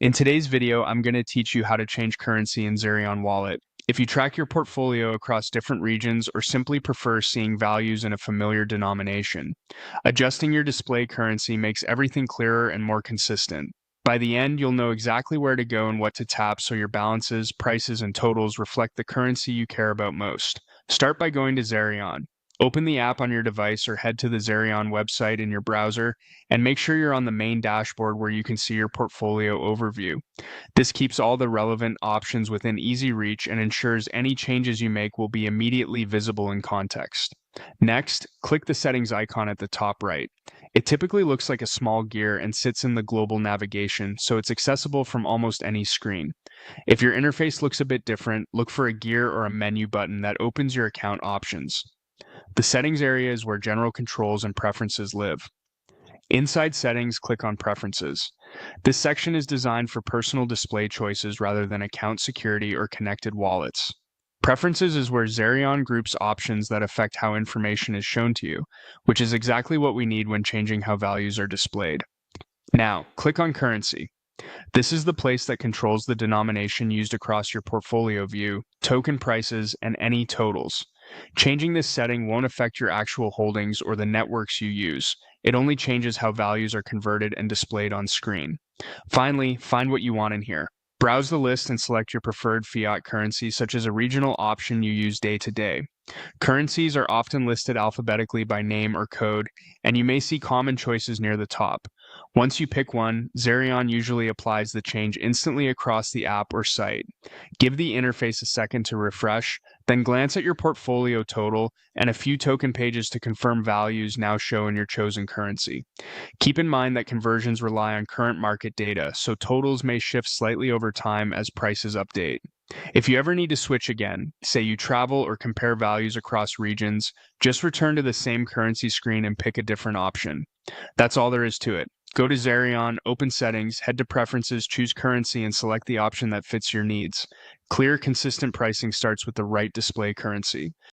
In today's video, I'm going to teach you how to change currency in Zerion Wallet. If you track your portfolio across different regions or simply prefer seeing values in a familiar denomination, adjusting your display currency makes everything clearer and more consistent. By the end, you'll know exactly where to go and what to tap so your balances, prices, and totals reflect the currency you care about most. Start by going to Zerion. Open the app on your device or head to the Zerion website in your browser and make sure you're on the main dashboard where you can see your portfolio overview. This keeps all the relevant options within easy reach and ensures any changes you make will be immediately visible in context. Next, click the settings icon at the top right. It typically looks like a small gear and sits in the global navigation, so it's accessible from almost any screen. If your interface looks a bit different, look for a gear or a menu button that opens your account options. The settings area is where general controls and preferences live. Inside settings, click on preferences. This section is designed for personal display choices rather than account security or connected wallets. Preferences is where Zerion groups options that affect how information is shown to you, which is exactly what we need when changing how values are displayed. Now, click on currency. This is the place that controls the denomination used across your portfolio view, token prices, and any totals. Changing this setting won't affect your actual holdings or the networks you use. It only changes how values are converted and displayed on screen. Finally, find what you want in here. Browse the list and select your preferred fiat currency, such as a regional option you use day to day. Currencies are often listed alphabetically by name or code, and you may see common choices near the top. Once you pick one, Zerion usually applies the change instantly across the app or site. Give the interface a second to refresh, then glance at your portfolio total and a few token pages to confirm values now show in your chosen currency. Keep in mind that conversions rely on current market data, so totals may shift slightly over time as prices update. If you ever need to switch again, say you travel or compare values across regions, just return to the same currency screen and pick a different option. That's all there is to it. Go to Zerion, open settings, head to preferences, choose currency, and select the option that fits your needs. Clear, consistent pricing starts with the right display currency.